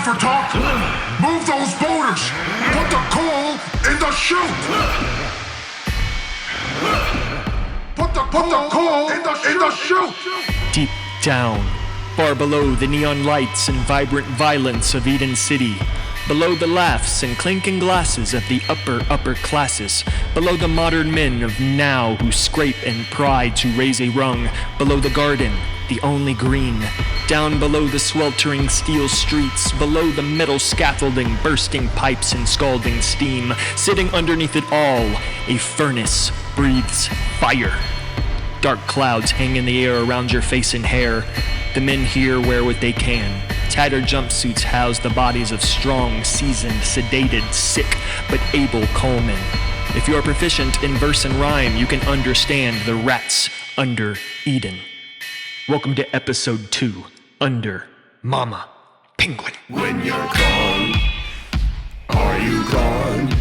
time for talk. Move those boulders. Put the coal in the chute. Put the coal in the chute. Deep down, far below the neon lights and vibrant violence of Eden City, below the laughs and clinking glasses of the upper classes, below the modern men of now who scrape and pry to raise a rung, below the garden, the only green, down below the sweltering steel streets, below the metal scaffolding, bursting pipes and scalding steam, sitting underneath it all, a furnace breathes fire. Dark clouds hang in the air around your face and hair. The men here wear what they can. Tattered jumpsuits house the bodies of strong, seasoned, sedated, sick, but able Colemen. If you are proficient in verse and rhyme, you can understand the rats under Eden. Welcome to episode 2, Under Mama Penguin. When you're gone, are you gone?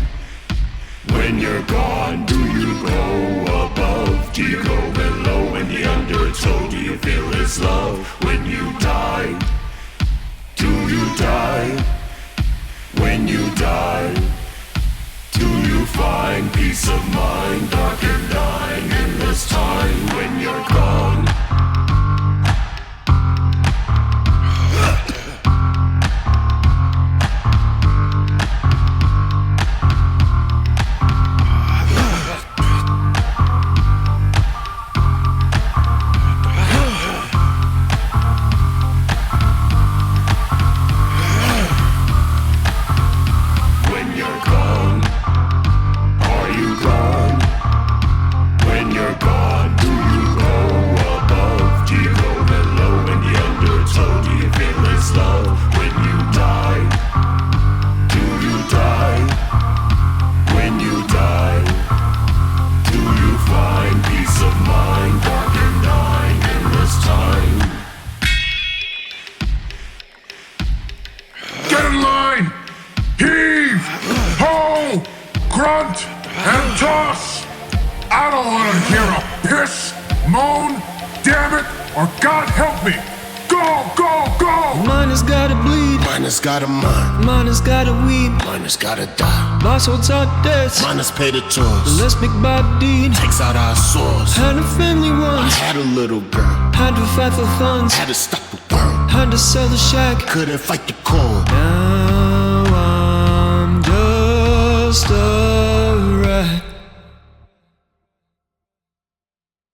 When you're gone, do you go above? Do you go below? In the undertow, do you feel his love? When you die, do you die? When you die, do you find peace of mind? Dark and dying in this time when you're gone. Got a mind, mine has got a weed, mine has got to die. My soul taught debts, mine has paid the tours. Let's make Bob deed, takes out our swords. Had a family once, I had a little girl, had to fight for funds, had to stop the world, had to sell the shack, couldn't fight the cold. Now I'm just a rat,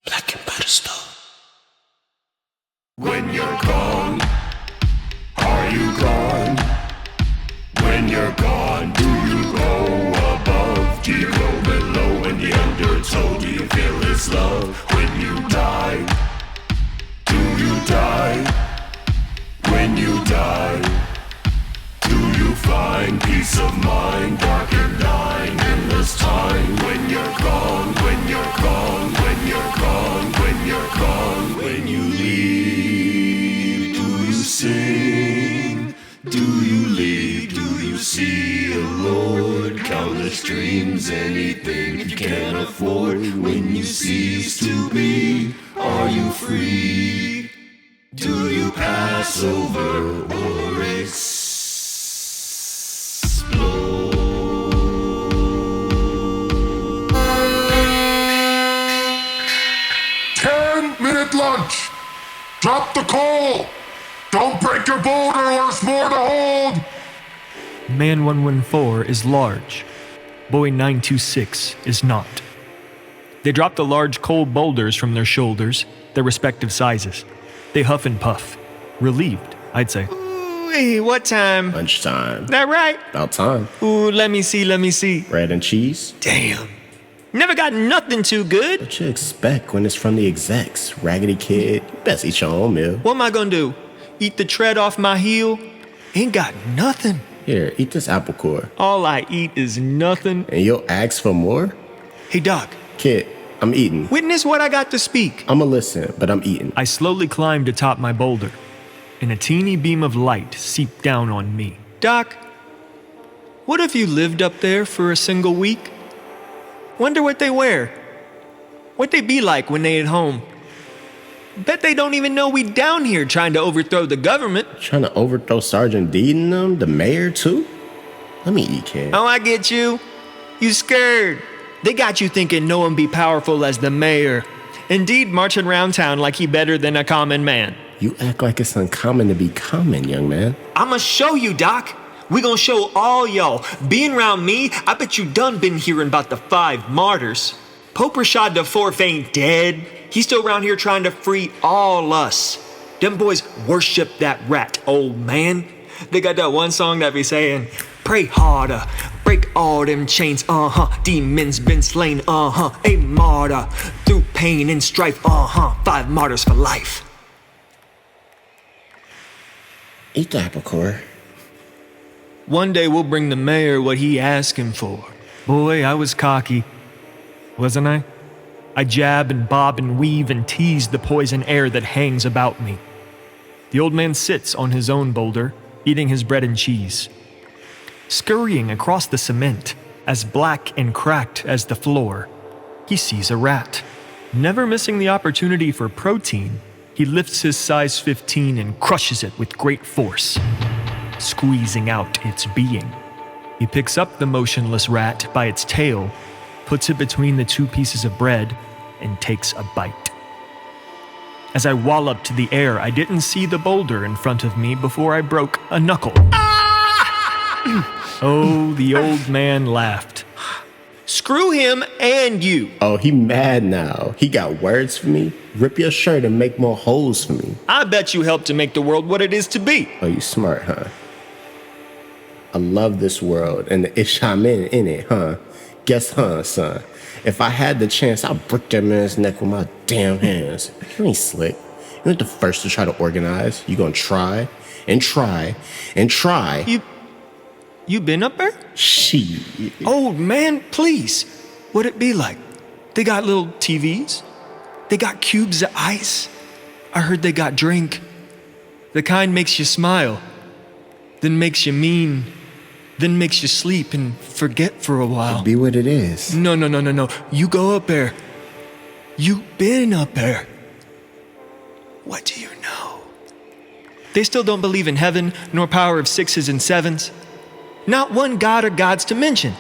blackened by the stove. When you're gone, are you gone? When you're gone, do you go above? Do you go below? In the undertow, do you feel his love? When you die, do you die? When you die, do you find peace of mind? Dark and dying in this time. When you're gone, when you're gone, when you're gone, when you're gone, when you leave, do you sing? Do you leave? Do you see a Lord? Countless dreams, anything you can afford. When you cease to be, are you free? Do you pass over or explode? 10-minute lunch. Drop the coal. Don't break your boulder or it's more to hold. Man 114 is large. Boy 926 is not. They drop the large coal boulders from their shoulders, their respective sizes. They huff and puff. Relieved, I'd say. Ooh, what time? Lunchtime. That right? About time. Ooh, let me see. Bread and cheese. Damn. Never got nothing too good. What you expect when it's from the execs? Raggedy kid, you best eat your own meal. What am I gonna do? Eat the tread off my heel? Ain't got nothing. Here, eat this apple core. All I eat is nothing. And you'll ask for more? Hey, Doc. Kid, I'm eating. Witness what I got to speak. I'ma listen, but I'm eating. I slowly climbed atop my boulder, and a teeny beam of light seeped down on me. Doc, what if you lived up there for a single week? Wonder what they wear. What they be like when they at home. Bet they don't even know we down here trying to overthrow the government. Trying to overthrow Sergeant Deed and them, the mayor too? Let me eat, kid. Oh, I get you. You scared. They got you thinking no one be powerful as the mayor. Indeed, marching around town like he better than a common man. You act like it's uncommon to be common, young man. I'ma show you, Doc. We gonna show all y'all. Being around me, I bet you done been hearing about the 5 martyrs. Pope Rashad IV ain't dead. He's still around here trying to free all us. Them boys worship that rat, old man. They got that one song that be saying, pray harder, break all them chains, demons been slain, a martyr, through pain and strife, 5 martyrs for life. Eat the apple core. One day we'll bring the mayor what he asking for. Boy, I was cocky, wasn't I? I jab and bob and weave and tease the poison air that hangs about me. The old man sits on his own boulder, eating his bread and cheese. Scurrying across the cement, as black and cracked as the floor, he sees a rat. Never missing the opportunity for protein, he lifts his size 15 and crushes it with great force, squeezing out its being. He picks up the motionless rat by its tail, puts it between the 2 pieces of bread, and takes a bite. As I walloped the air, I didn't see the boulder in front of me before I broke a knuckle. Oh, the old man laughed. Screw him and you. Oh, he mad now. He got words for me? Rip your shirt and make more holes for me. I bet you helped to make the world what it is to be. Oh, you smart, huh? I love this world and the ish I'm in it, huh? Guess, son. If I had the chance, I'd break that man's neck with my damn hands. You ain't slick. You ain't the first to try to organize. You gonna try and try and try. You been up there? Shit. Old man, please. What'd it be like? They got little TVs? They got cubes of ice? I heard they got drink. The kind makes you smile, then makes you mean, then makes you sleep and forget for a while. Be what it is. No. You go up there. You been up there. What do you know? They still don't believe in heaven, nor power of 6s and 7s. Not one god or gods to mention.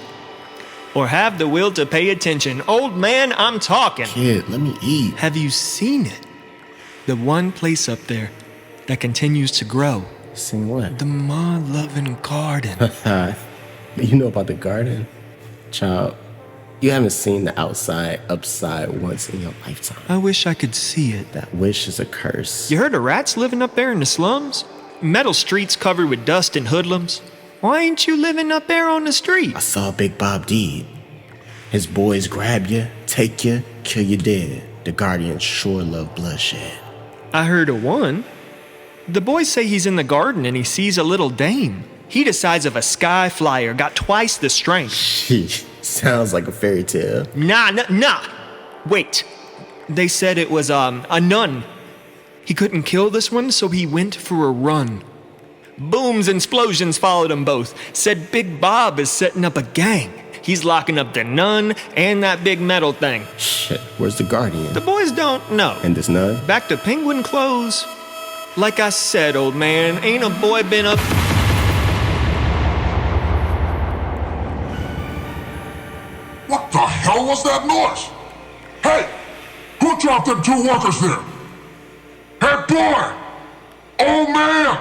Or have the will to pay attention. Old man, I'm talking. Kid, let me eat. Have you seen it? The one place up there that continues to grow. Seen what? The ma-loving garden. You know about the garden? Child, you haven't seen the upside once in your lifetime. I wish I could see it. That wish is a curse. You heard of rats living up there in the slums? Metal streets covered with dust and hoodlums? Why ain't you living up there on the street? I saw Big Bob Deed. His boys grab you, take you, kill you dead. The Guardians sure love bloodshed. I heard of one. The boys say he's in the garden and he sees a little dame. He the size of a sky flyer, got twice the strength. Sheesh, sounds like a fairy tale. Nah. Wait. They said it was, a nun. He couldn't kill this one, so he went for a run. Booms and explosions followed them both. Said Big Bob is setting up a gang. He's locking up the nun and that big metal thing. Shit, where's the Guardian? The boys don't know. And this nun? Back to penguin clothes. Like I said, old man, ain't a boy been up... What the hell was that noise? Hey! Who dropped them 2 workers there? Hey, boy! Oh, man!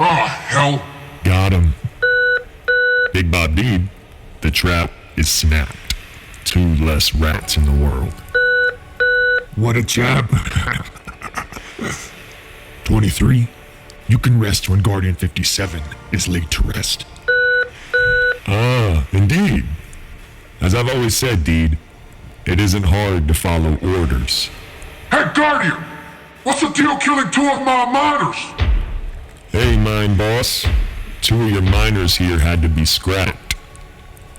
Oh, hell. Got him. Big Bob Deed, the trap is snapped. 2 less rats in the world. What a jab. 23, you can rest when Guardian 57 is laid to rest. Ah, indeed. As I've always said, Deed, it isn't hard to follow orders. Hey, Guardian! What's the deal killing 2 of my miners? Hey, mine boss. 2 of your miners here had to be scrapped.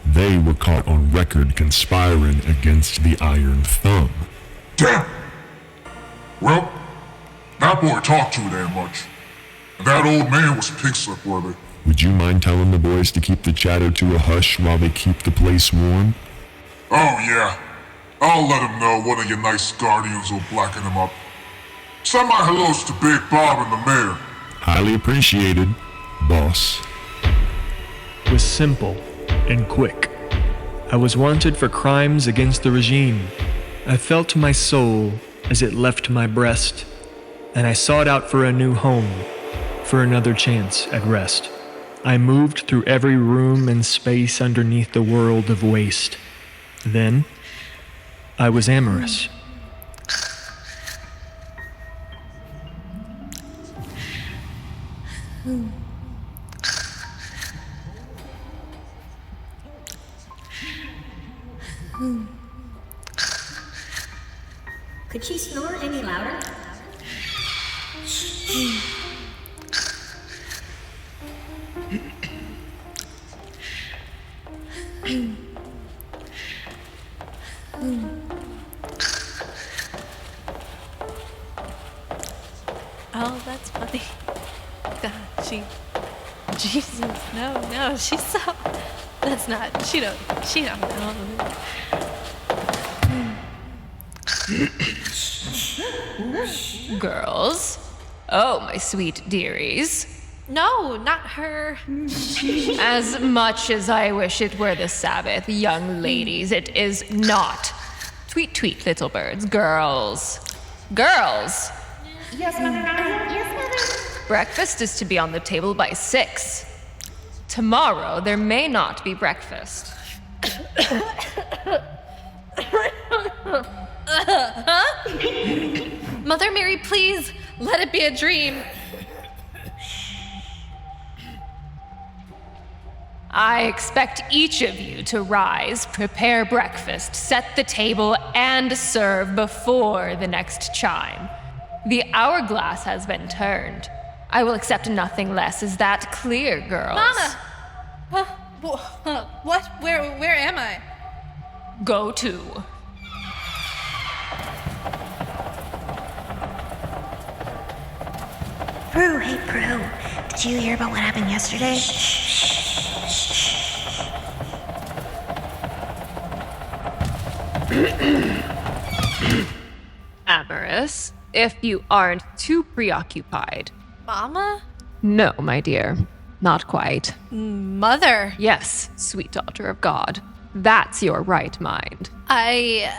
They were caught on record conspiring against the Iron Thumb. Damn! Well, that boy talked too damn much. And that old man was pink slip worthy. Would you mind telling the boys to keep the chatter to a hush while they keep the place warm? Oh, yeah. I'll let him know one of your nice guardians will blacken him up. Send my hellos to Big Bob and the mayor. Highly appreciated, boss. Was simple and quick. I was wanted for crimes against the regime. I felt my soul as it left my breast, and I sought out for a new home, for another chance at rest. I moved through every room and space underneath the world of waste. Then, I was amorous. Could she snore any louder? Oh, that's funny. God, Jesus, no, she's so, that's not, she don't know. Girls? Oh, my sweet dearies. No, not her. As much as I wish it were the Sabbath, young ladies, it is not. Tweet, tweet, little birds. Girls. Girls! Yes, Mother Nadia. Yes, Mother. Breakfast is to be on the table by 6. Tomorrow, there may not be breakfast. Mother Mary, please, let it be a dream. I expect each of you to rise, prepare breakfast, set the table, and serve before the next chime. The hourglass has been turned. I will accept nothing less. Is that clear, girls? Mama! What? Where am I? Go to. Prue, hey Prue. Did you hear about what happened yesterday? Amorous, if you aren't too preoccupied. Mama? No, my dear, not quite. Mother? Yes, sweet daughter of God. That's your right mind. I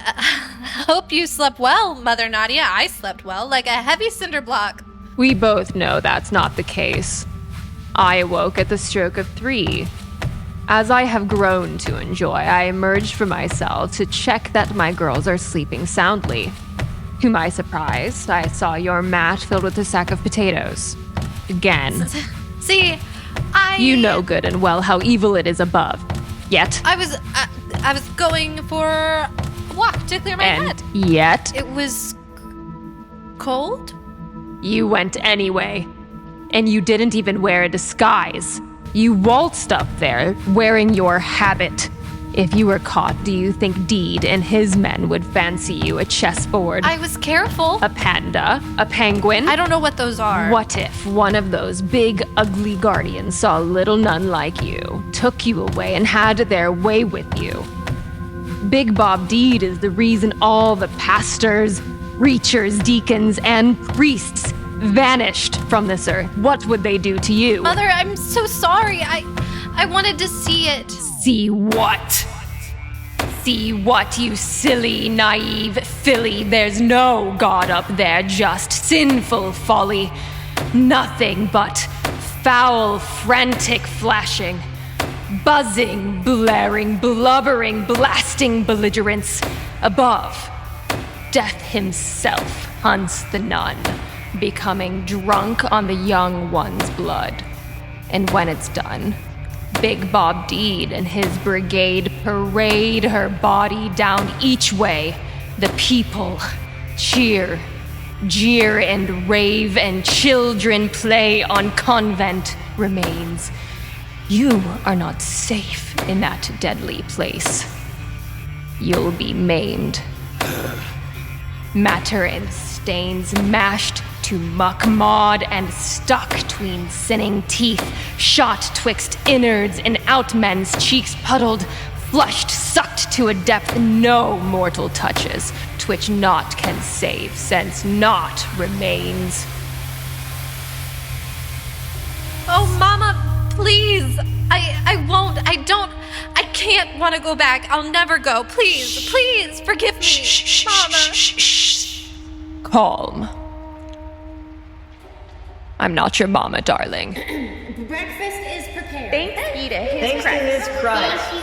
hope you slept well, Mother Nadia. I slept well, like a heavy cinder block. We both know that's not the case. I awoke at the stroke of 3. As I have grown to enjoy, I emerged from my cell to check that my girls are sleeping soundly. To my surprise, I saw your mat filled with a sack of potatoes. Again. See, You know good and well how evil it is above. Yet. I was going for a walk to clear my head. Yet. It was cold? You went anyway. And you didn't even wear a disguise. You waltzed up there wearing your habit. If you were caught, do you think Deed and his men would fancy you a chessboard? I was careful. A panda? A penguin? I don't know what those are. What if one of those big, ugly guardians saw a little nun like you, took you away, and had their way with you? Big Bob Deed is the reason all the pastors, reachers, deacons, and priests vanished from this earth. What would they do to you? Mother, I'm so sorry. I wanted to see it. See what? See what, you silly, naive filly? There's no God up there, just sinful folly. Nothing but foul, frantic flashing, buzzing, blaring, blubbering, blasting belligerence. Above, Death himself hunts the nun, becoming drunk on the young one's blood. And when it's done, Big Bob Deed and his brigade parade her body down each way. The people cheer, jeer, and rave, and children play on convent remains. You are not safe in that deadly place. You'll be maimed. Matter and stains mashed to muck, mawed, and stuck tween sinning teeth, shot twixt innards and out men's cheeks, puddled, flushed, sucked to a depth no mortal touches, to which naught can save, since naught remains. Oh, Mama, please. I can't want to go back. I'll never go. Please, forgive me. Mama. Calm. I'm not your mama, darling. Breakfast is prepared. Thanks to his Christ.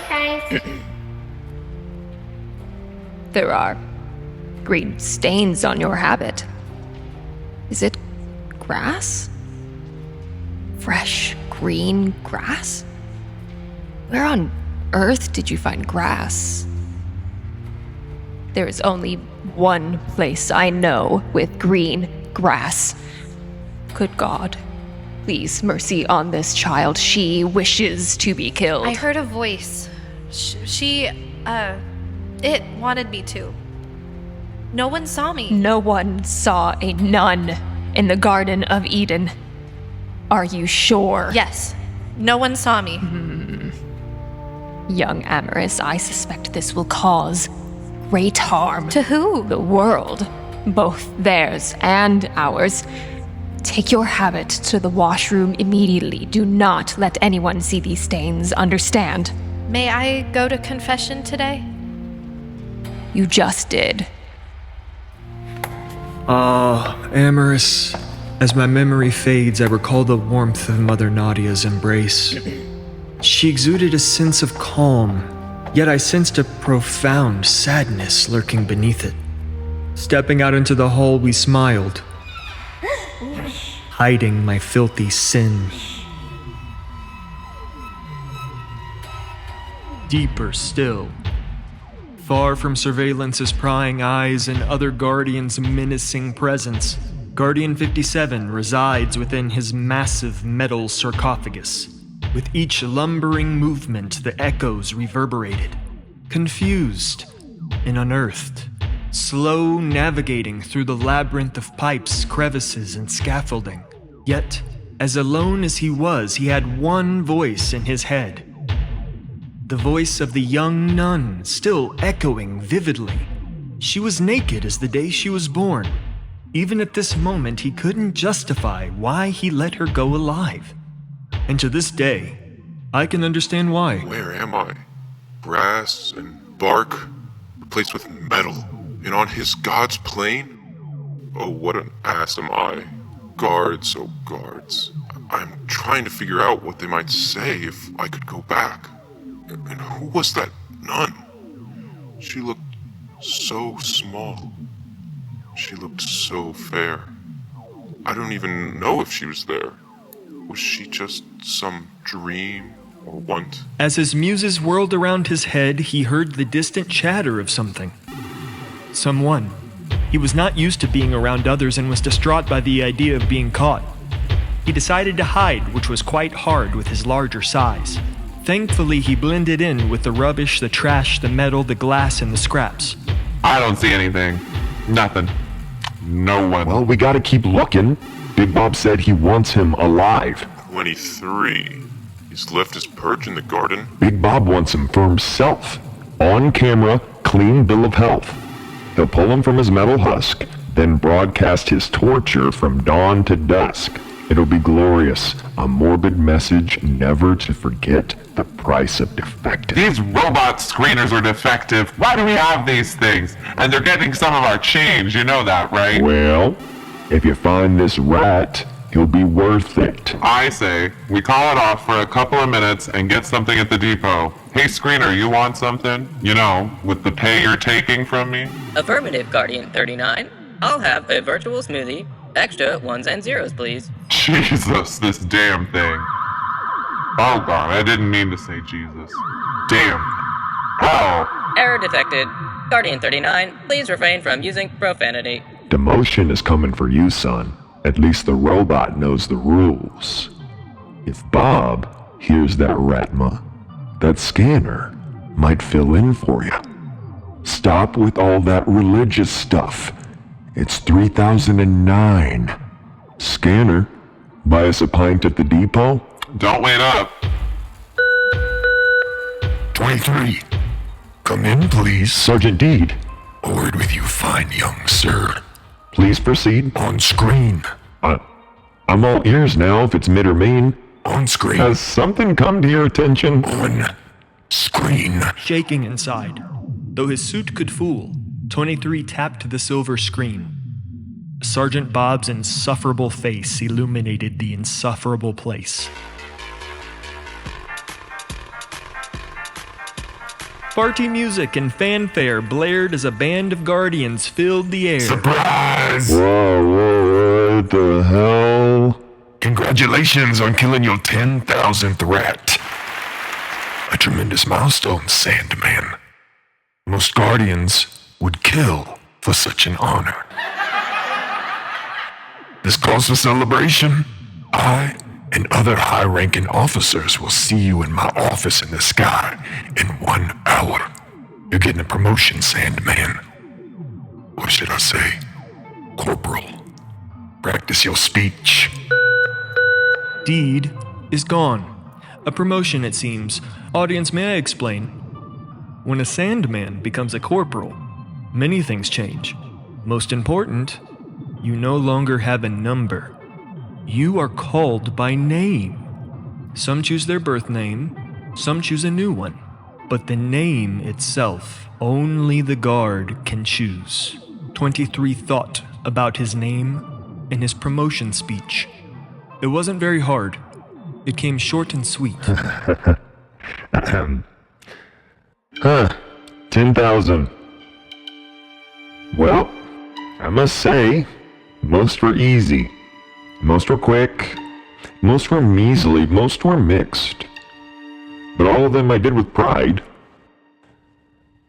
There are green stains on your habit. Is it grass? Fresh, green grass? Where on earth did you find grass? There is only one place I know with green grass. Good God, please mercy on this child. She wishes to be killed. I heard a voice. It wanted me to. No one saw me. No one saw a nun in the Garden of Eden. Are you sure? Yes. No one saw me. Young Amorous, I suspect this will cause great harm. To who? The world. Both theirs and ours. Take your habit to the washroom immediately. Do not let anyone see these stains, understand? May I go to confession today? You just did. Amorous. As my memory fades, I recall the warmth of Mother Nadia's embrace. She exuded a sense of calm, yet I sensed a profound sadness lurking beneath it. Stepping out into the hall, we smiled, hiding my filthy sin. Deeper still, far from surveillance's prying eyes and other guardians' menacing presence, Guardian 57 resides within his massive metal sarcophagus. With each lumbering movement, the echoes reverberated, confused and unearthed, slow navigating through the labyrinth of pipes, crevices, and scaffolding. Yet, as alone as he was, he had one voice in his head. The voice of the young nun, still echoing vividly. She was naked as the day she was born. Even at this moment, he couldn't justify why he let her go alive. And to this day, I can understand why. Where am I? Brass and bark, replaced with metal, and on his god's plane? Oh, what an ass am I. Guards, oh guards. I'm trying to figure out what they might say if I could go back. And who was that nun? She looked so small. She looked so fair. I don't even know if she was there. Was she just some dream or want? As his muses whirled around his head, he heard the distant chatter of something. Someone. He was not used to being around others and was distraught by the idea of being caught. He decided to hide, which was quite hard with his larger size. Thankfully, he blended in with the rubbish, the trash, the metal, the glass, and the scraps. I don't see anything. Nothing. No one. Well, we gotta keep looking. Big Bob said he wants him alive. 23. He's left his perch in the garden. Big Bob wants him for himself. On camera, clean bill of health. He'll pull him from his metal husk, then broadcast his torture from dawn to dusk. It'll be glorious. A morbid message never to forget the price of defective. These robot screeners are defective. Why do we have these things? And they're getting some of our change, you know that, right? Well, if you find this rat, he'll be worth it. I say, we call it off for a couple of minutes and get something at the depot. Hey, screener, you want something? You know, with the pay you're taking from me? Affirmative, Guardian 39. I'll have a virtual smoothie. Extra ones and zeros, please. Jesus, this damn thing. Oh god, I didn't mean to say Jesus. Damn. Oh. Error detected. Guardian 39, please refrain from using profanity. Demotion is coming for you, son. At least the robot knows the rules. If Bob hears that Ratma, that scanner might fill in for you. Stop with all that religious stuff. It's 3009. Scanner, buy us a pint at the depot? Don't wait up. 23. Come in, please. Sergeant Deed. A word with you, fine young sir. Please proceed. On screen. I'm all ears now, if it's mid or main. On screen. Has something come to your attention? On screen. Shaking inside. Though his suit could fool, 23 tapped the silver screen. Sergeant Bob's insufferable face illuminated the insufferable place. Party music and fanfare blared as a band of guardians filled the air. Surprise! Whoa, what the hell? Congratulations on killing your 10,000th rat. A tremendous milestone, Sandman. Most guardians would kill for such an honor. This calls for celebration. I and other high-ranking officers will see you in my office in the sky in 1 hour. You're getting a promotion, Sandman. What should I say? Corporal. Practice your speech. Deed is gone. A promotion, it seems. Audience, may I explain? When a Sandman becomes a corporal, many things change. Most important, you no longer have a number. You are called by name. Some choose their birth name, some choose a new one. But the name itself, only the guard can choose. 23 thought about his name and his promotion speech. It wasn't very hard. It came short and sweet. 10,000. Well, I must say, most were easy. Most were quick. Most were measly. Most were mixed. But all of them I did with pride.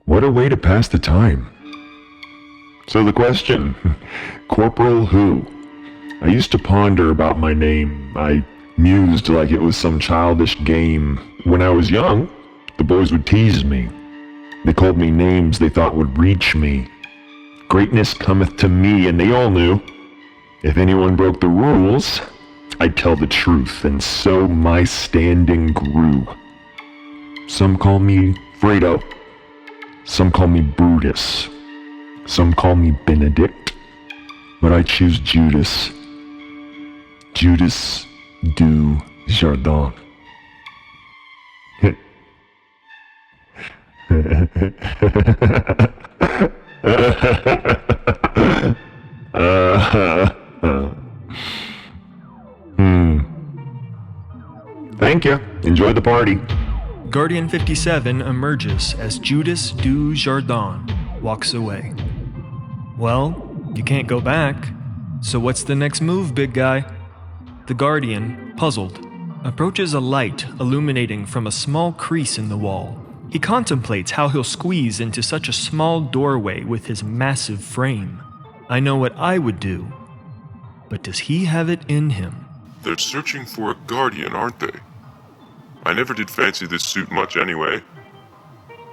What a way to pass the time. So the question, Corporal who? I used to ponder about my name. I mused like it was some childish game. When I was young, the boys would tease me. They called me names they thought would reach me. Greatness cometh to me, and they all knew. If anyone broke the rules, I'd tell the truth, and so my standing grew. Some call me Fredo. Some call me Brutus. Some call me Benedict. But I choose Judas. Judas du Jardin. Thank you. Enjoy the party. Guardian 57 emerges as Judas du Jardin walks away. Well, you can't go back. So what's the next move, big guy? The Guardian, puzzled, approaches a light illuminating from a small crease in the wall. He contemplates how he'll squeeze into such a small doorway with his massive frame. I know what I would do, but does he have it in him? They're searching for a guardian, aren't they? I never did fancy this suit much anyway.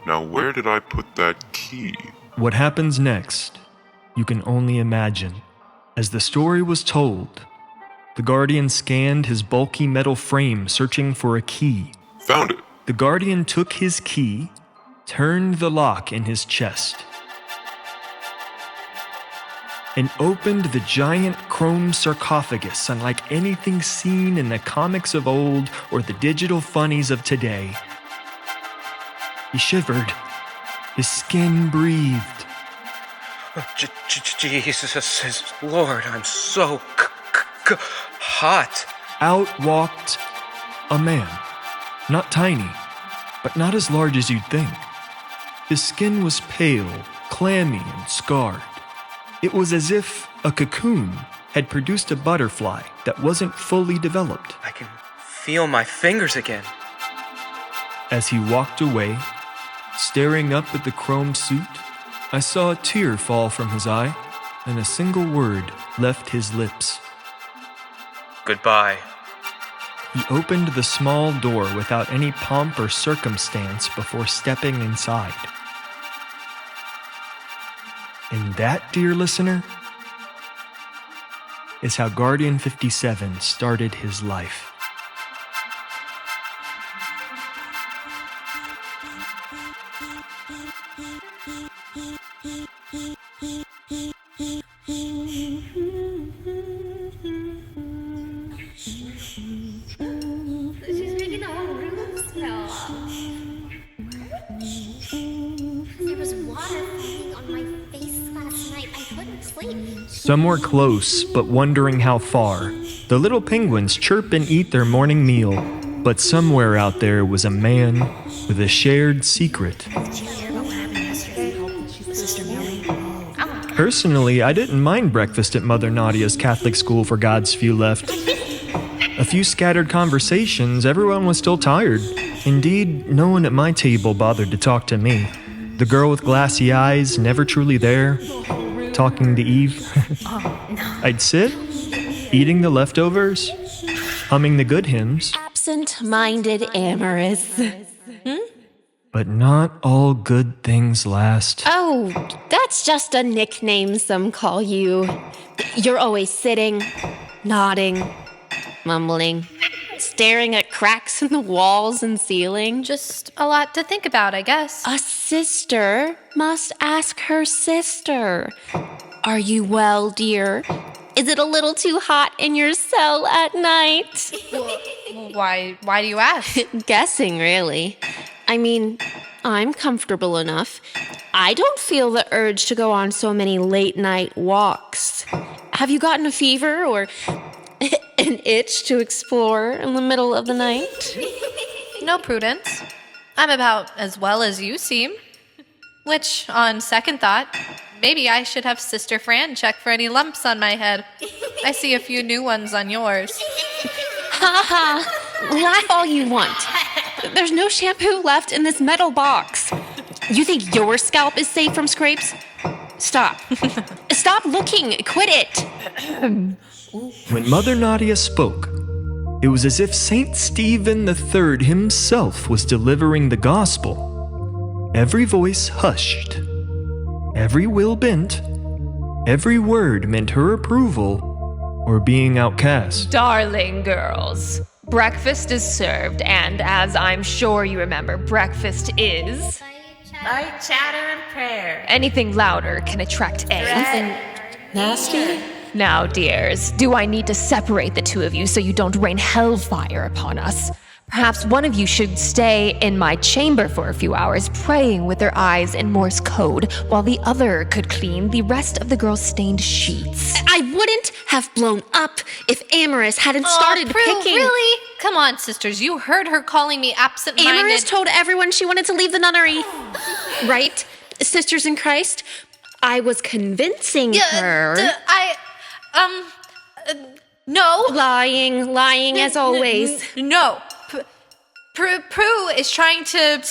Now where did I put that key? What happens next, you can only imagine. As the story was told, the Guardian scanned his bulky metal frame searching for a key. Found it. The Guardian took his key, turned the lock in his chest, and opened the giant chrome sarcophagus unlike anything seen in the comics of old or the digital funnies of today. He shivered. His skin breathed. Jesus, Lord, I'm so hot. Out walked a man. Not tiny, but not as large as you'd think. His skin was pale, clammy, and scarred. It was as if a cocoon had produced a butterfly that wasn't fully developed. I can feel my fingers again. As he walked away, staring up at the chrome suit, I saw a tear fall from his eye, and a single word left his lips. Goodbye. He opened the small door without any pomp or circumstance before stepping inside. And that, dear listener, is how Guardian 57 started his life. She's making the whole room smell. There was water falling on my face last night. I couldn't sleep. Somewhere close, but wondering how far, the little penguins chirp and eat their morning meal. But somewhere out there was a man with a shared secret. Personally, I didn't mind breakfast at Mother Nadia's Catholic school for God's few left. A few scattered conversations, everyone was still tired. Indeed, no one at my table bothered to talk to me. The girl with glassy eyes, never truly there, talking to Eve. I'd sit, eating the leftovers, humming the good hymns. Absent-minded amorous. But not all good things last. Oh, that's just a nickname some call you. You're always sitting, nodding, mumbling, staring at cracks in the walls and ceiling. Just a lot to think about, I guess. A sister must ask her sister. Are you well, dear? Is it a little too hot in your cell at night? Why do you ask? Guessing, really. I mean, I'm comfortable enough. I don't feel the urge to go on so many late-night walks. Have you gotten a fever or an itch to explore in the middle of the night? No, Prudence. I'm about as well as you seem. Which, on second thought, maybe I should have Sister Fran check for any lumps on my head. I see a few new ones on yours. Ha ha! Laugh all you want. There's no shampoo left in this metal box. You think your scalp is safe from scrapes? Stop. Stop looking. Quit it. When Mother Nadia spoke, it was as if Saint Stephen III himself was delivering the gospel. Every voice hushed. Every will bent. Every word meant her approval or being outcast. Darling girls, breakfast is served, and as I'm sure you remember, breakfast is... Light chatter and prayer. Anything louder can attract Anything nasty? Now, dears, do I need to separate the two of you so you don't rain hellfire upon us? Perhaps one of you should stay in my chamber for a few hours, praying with their eyes in Morse code, while the other could clean the rest of the girls' stained sheets. I wouldn't have blown up if Amorous hadn't started Prue, picking. Really? Come on, sisters. You heard her calling me absent-minded. Amorous told everyone she wanted to leave the nunnery. Right? Sisters in Christ? I was convincing her. No. Lying as always. No. Prue is trying to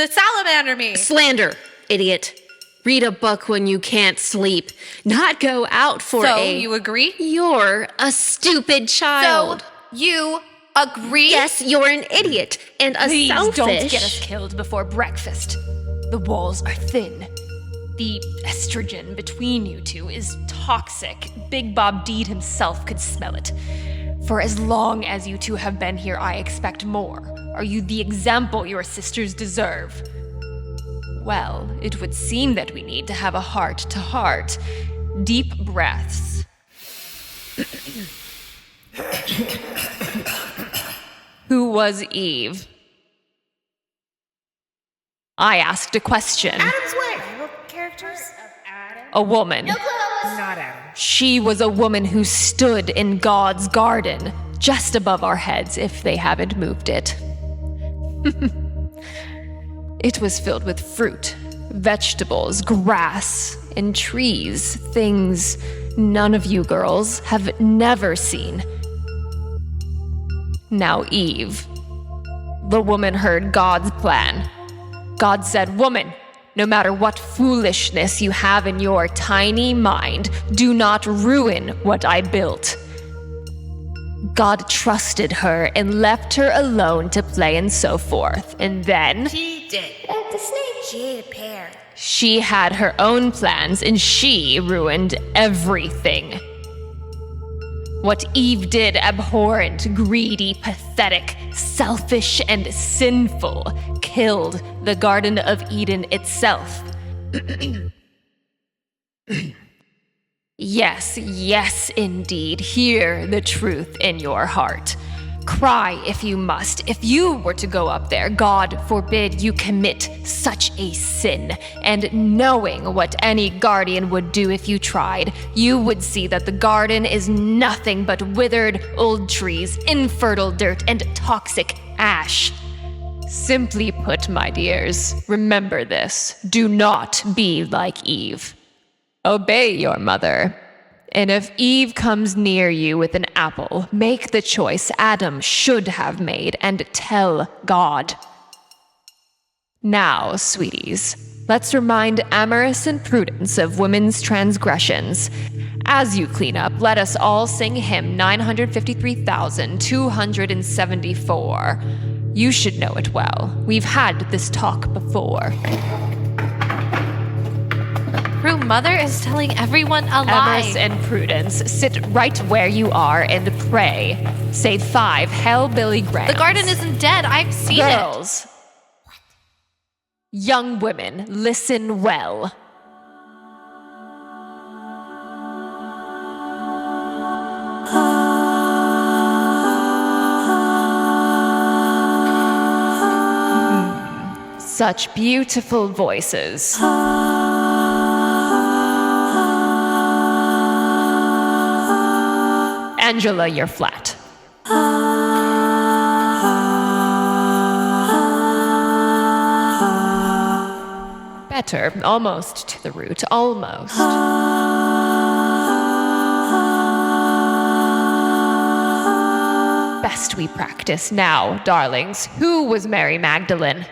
salamander me. Slander, idiot. Read a book when you can't sleep. Not go out for So, you agree? You're a stupid child. So, you agree? Yes, you're an idiot and a Please selfish... don't get us killed before breakfast. The walls are thin. The estrogen between you two is toxic. Big Bob Deed himself could smell it. For as long as you two have been here, I expect more. Are you the example your sisters deserve? Well, it would seem that we need to have a heart-to-heart. Deep breaths. Who was Eve? I asked a question. Adam's wife. Characters? A woman. No clues. Not Adam. She was a woman who stood in God's garden, just above our heads if they haven't moved it. It was filled with fruit, vegetables, grass, and trees, things none of you girls have never seen. Now Eve, the woman heard God's plan. God said, "Woman, no matter what foolishness you have in your tiny mind, do not ruin what I built." God trusted her and left her alone to play and so forth. And then She did. The snake. She ate a pear. she had her own plans and she ruined everything. What Eve did, abhorrent, greedy, pathetic, selfish, and sinful, killed the Garden of Eden itself. Yes, yes, indeed. Hear the truth in your heart. Cry if you must. If you were to go up there, God forbid you commit such a sin. And knowing what any guardian would do if you tried, you would see that the garden is nothing but withered old trees, infertile dirt, and toxic ash. Simply put, my dears, remember this. Do not be like Eve. Obey your mother. And if Eve comes near you with an apple, make the choice Adam should have made and tell God. Now, sweeties, let's remind Amorous and Prudence of women's transgressions. As you clean up, let us all sing hymn 953,274. You should know it well. We've had this talk before. Prue, Mother is telling everyone a lie. Amorous and Prudence, sit right where you are and pray. Say 5 hellbilly grams. The garden isn't dead. I've seen it. Girls. Young women, listen well. Such beautiful voices. Angela, you're flat. Better, almost to the root, almost. Best we practice now, darlings. Who was Mary Magdalene?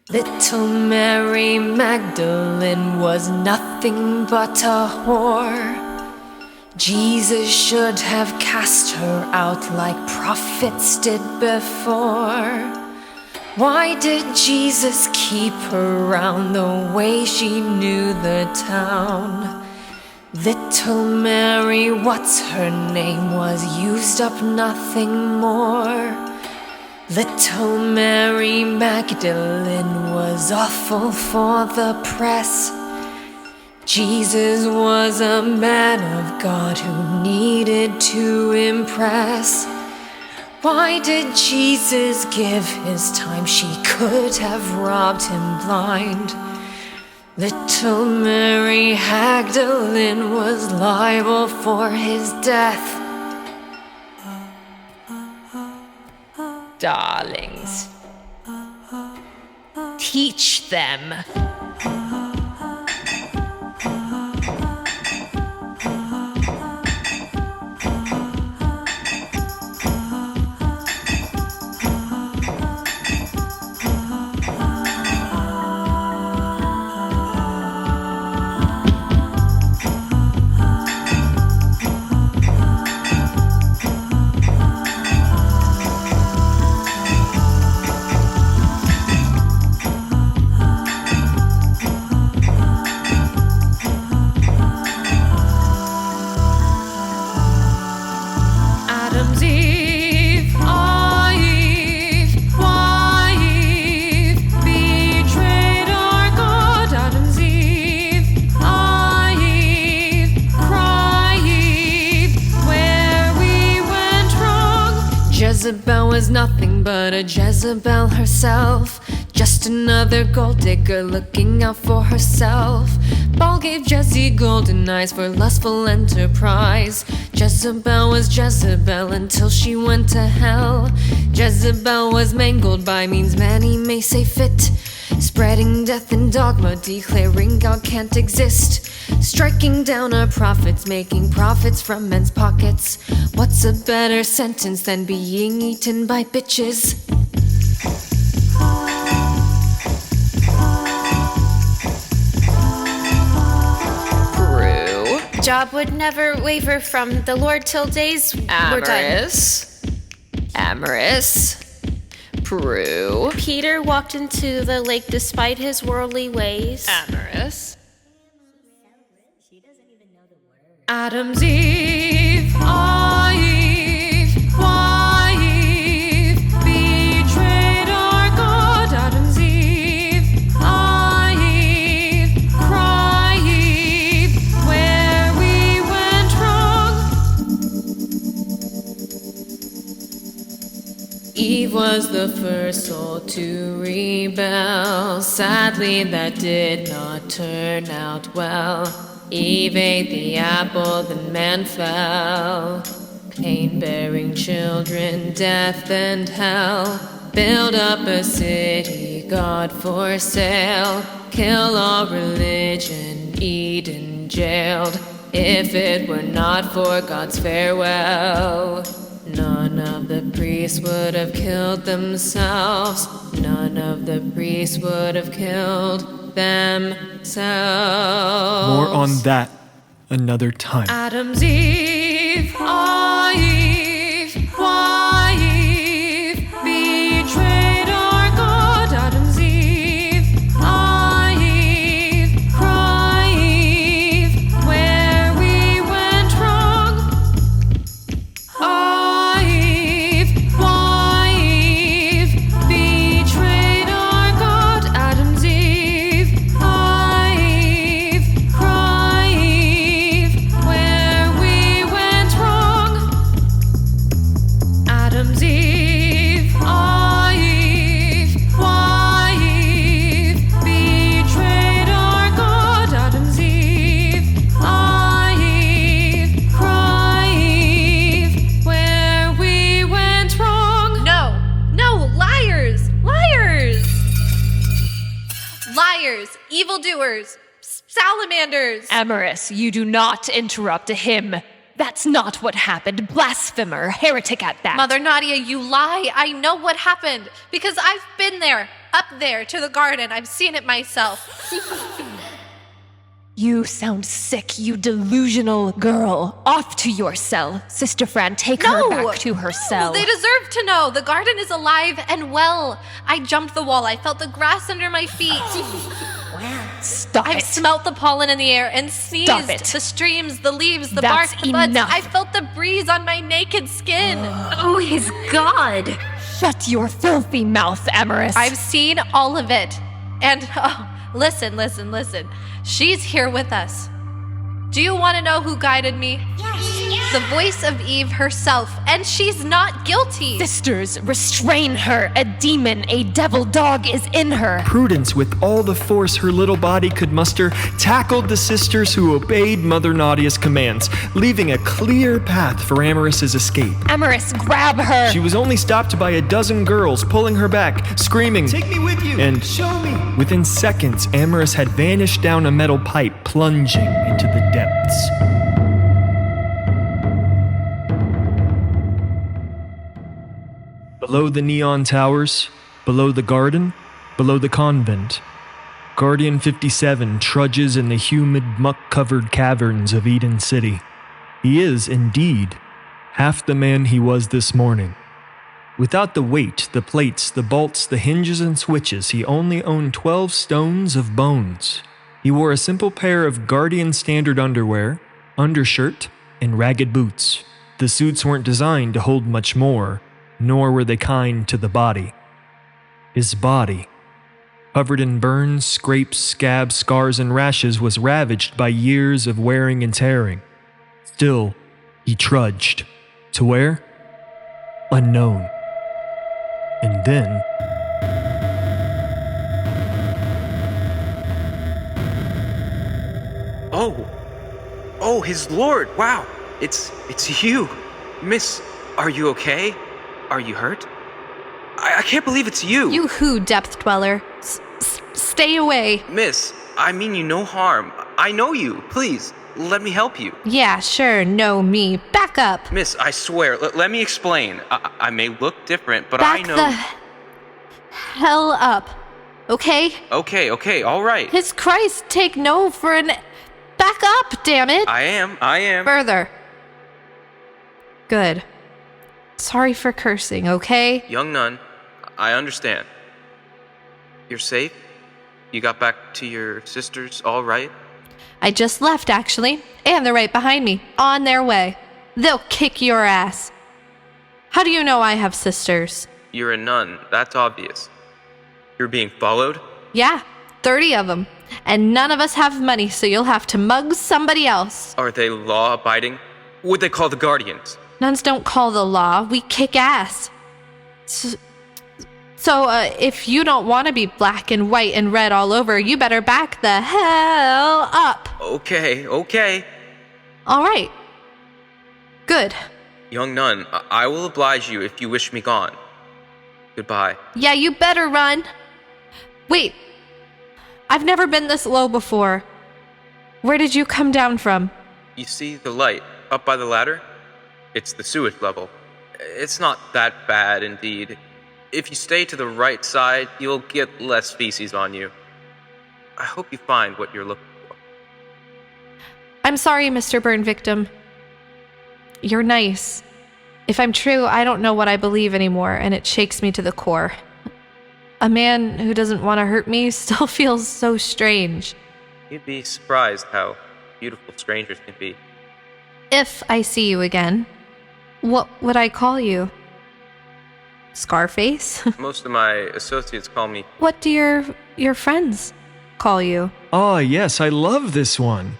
Little Mary Magdalene was nothing but a whore. Jesus should have cast her out like prophets did before. Why did Jesus keep her round the way she knew the town? Little Mary, what's her name, was used up, nothing more. Little Mary Magdalene was awful for the press. Jesus was a man of God who needed to impress. Why did Jesus give his time? She could have robbed him blind. Little Mary Magdalene was liable for his death. Darlings, teach them. Jezebel was nothing but a Jezebel herself. Just another gold digger looking out for herself. Baal gave Jesse golden eyes for lustful enterprise. Jezebel was Jezebel until she went to hell. Jezebel was mangled by means many may say fit. Spreading death and dogma, declaring God can't exist. Striking down our prophets, making profits from men's pockets. What's a better sentence than being eaten by bitches? Prue. Job would never waver from the Lord till days were done. Amorous. Prue. Peter walked into the lake despite his worldly ways. Amorous. Adam's Eve, why Eve betrayed our God? Adam's Eve, cry Eve, where we went wrong. Eve was the first soul to rebel. Sadly, that did not turn out well. Eve ate the apple, then man fell. Pain-bearing children, death and hell. Build up a city, God for sale. Kill all religion, Eden jailed. If it were not for God's farewell, none of the priests would have killed themselves. None of the priests would have killed themselves. More on that another time. Adam's Eve, why Eve betrayed our God? Adam's Eve, cry Eve, where we went wrong. Eve, why Eve betrayed our God? Adam's Eve, cry Eve, where we went wrong. Adam's Eve, why Eve betrayed our God? Adam's Eve, cry Eve, where we went wrong. No, liars! Liars, evildoers, salamanders. Amorous, you do not interrupt him. That's not what happened. Blasphemer, heretic at that. Mother Nadia, you lie. I know what happened because I've been there, up there to the garden. I've seen it myself. You sound sick, you delusional girl. Off to your cell. Sister Fran, take her back to her cell. They deserve to know. The garden is alive and well. I jumped the wall. I felt the grass under my feet. Stop I've it. smelt the pollen in the air and sneezed. Stop it. The streams, the leaves, the That's bark, the buds. enough. I felt the breeze on my naked skin. Oh, his God. Shut your filthy mouth, Amorous. I've seen all of it. And, listen. She's here with us. Do you want to know who guided me? Yes. The voice of Eve herself, and she's not guilty. Sisters, restrain her. A demon, a devil dog is in her. Prudence, with all the force her little body could muster, tackled the sisters who obeyed Mother Nadia's commands, leaving a clear path for Amorous' escape. Amorous, grab her. She was only stopped by a dozen girls pulling her back, screaming, Take me with you. and Show me. within seconds, Amorous had vanished down a metal pipe, plunging into the depths. Below the neon towers, below the garden, below the convent, Guardian 57 trudges in the humid, muck-covered caverns of Eden City. He is, indeed, half the man he was this morning. Without the weight, the plates, the bolts, the hinges and switches, he only owned 12 stones of bones. He wore a simple pair of Guardian standard underwear, undershirt, and ragged boots. The suits weren't designed to hold much more, nor were they kind to the body. His body, covered in burns, scrapes, scabs, scars, and rashes, was ravaged by years of wearing and tearing. Still, he trudged. To where? Unknown. And then... Oh, his lord, wow. It's you. Miss, are you okay? Are you hurt? I can't believe it's you. You who, depth dweller? Stay away. Miss, I mean you no harm. I know you. Please, let me help you. Yeah, sure, know me. Back up. Miss, I swear, let me explain. I may look different, but Back I know... the hell up, okay? Okay, all right. His Christ, take no for an... Back up, damn it! I am. Further. Good. Sorry for cursing, okay? Young Nun, I understand. You're safe? You got back to your sisters all right? I just left, actually, and they're right behind me, on their way. They'll kick your ass. How do you know I have sisters? You're a nun, that's obvious. You're being followed? Yeah, 30 of them. And none of us have money, so you'll have to mug somebody else. Are they law-abiding? Would they call the Guardians? Nuns don't call the law, we kick ass. So, if you don't want to be black and white and red all over, you better back the hell up. Okay. All right. Good. Young Nun, I will oblige you if you wish me gone. Goodbye. Yeah, you better run. Wait. I've never been this low before. Where did you come down from? You see the light up by the ladder? It's the sewage level. It's not that bad, indeed. If you stay to the right side, you'll get less feces on you. I hope you find what you're looking for. I'm sorry, Mr. Burn Victim. You're nice. If I'm true, I don't know what I believe anymore, and it shakes me to the core. A man who doesn't want to hurt me still feels so strange. You'd be surprised how beautiful strangers can be. If I see you again, what would I call you? Scarface? Most of my associates call me... What do your friends call you? Ah, yes, I love this one.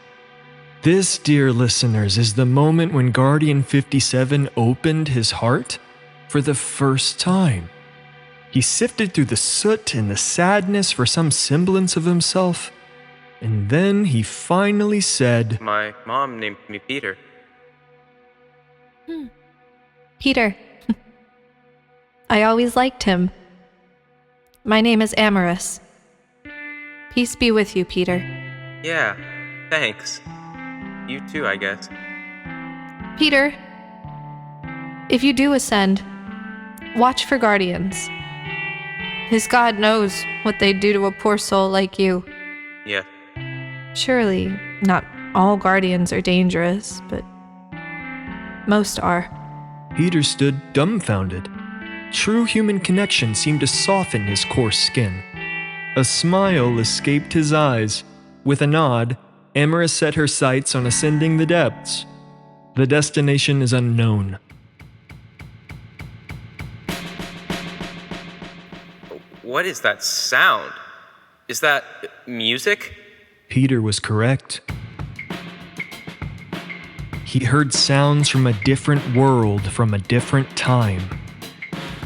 This, dear listeners, is the moment when Guardian 57 opened his heart for the first time. He sifted through the soot and the sadness for some semblance of himself, and then he finally said, My mom named me Peter. Peter. I always liked him. My name is Amorous. Peace be with you, Peter. Yeah, thanks. You too, I guess. Peter, if you do ascend, watch for guardians. His God knows what they'd do to a poor soul like you. Yeah. Surely, not all guardians are dangerous, but most are. Peter stood dumbfounded. True human connection seemed to soften his coarse skin. A smile escaped his eyes. With a nod, Amara set her sights on ascending the depths. The destination is unknown. What is that sound? Is that music? Peter was correct. He heard sounds from a different world, from a different time.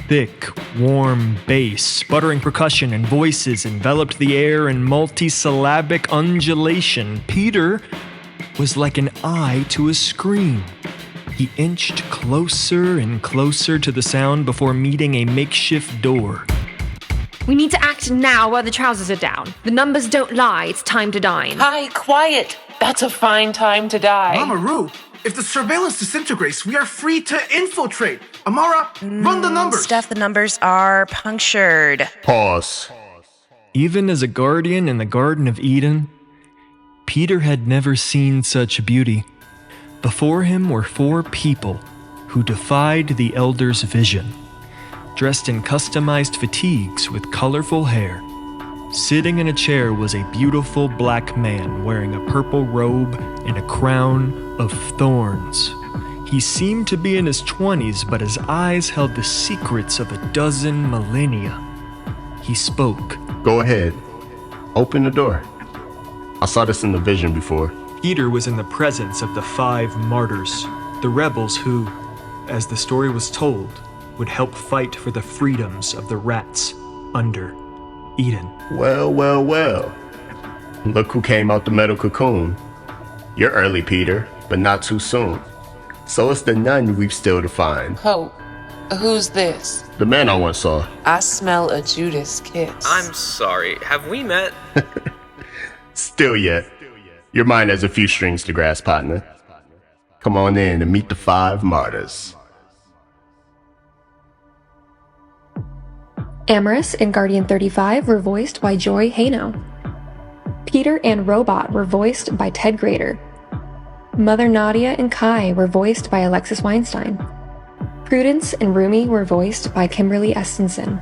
Thick, warm bass, sputtering percussion, and voices enveloped the air in multisyllabic undulation. Peter was like an eye to a screen. He inched closer and closer to the sound before meeting a makeshift door. We need to act now while the trousers are down. The numbers don't lie, it's time to dine. Hi, quiet! That's a fine time to die. Mama Ru, if the surveillance disintegrates, we are free to infiltrate. Amara, run the numbers. Steph, the numbers are punctured. Pause. Even as a guardian in the Garden of Eden, Peter had never seen such beauty. Before him were 4 people who defied the Elder's vision, dressed in customized fatigues with colorful hair. Sitting in a chair was a beautiful black man wearing a purple robe and a crown of thorns. He seemed to be in his 20s, but his eyes held the secrets of a dozen millennia. He spoke. Go ahead. Open the door. I saw this in the vision before. Peter was in the presence of the 5 martyrs, the rebels who, as the story was told, would help fight for the freedoms of the rats under Eden. Well. Look who came out the metal cocoon. You're early, Peter, but not too soon. So it's the nun we've still to find. Oh, who's this? The man I once saw. I smell a Judas kiss. I'm sorry, have we met? Still yet. Your mind has a few strings to grasp, partner. Come on in and meet the 5 martyrs. Amorous and Guardian 35 were voiced by Joy Hano. Peter and Robot were voiced by Ted Grader. Mother Nadia and Kai were voiced by Alexis Weinstein. Prudence and Rumi were voiced by Kimberly Estenson.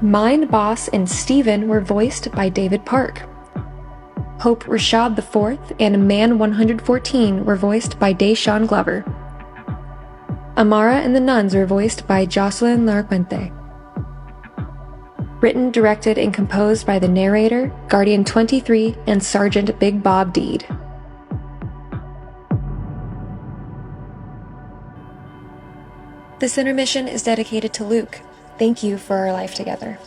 Mind Boss and Steven were voiced by David Park. Pope Rashad IV and Man 114 were voiced by Deshaun Glover. Amara and the nuns were voiced by Jocelyn Larquente. Written, directed, and composed by the narrator, Guardian 23, and Sergeant Big Bob Deed. This intermission is dedicated to Luke. Thank you for our life together.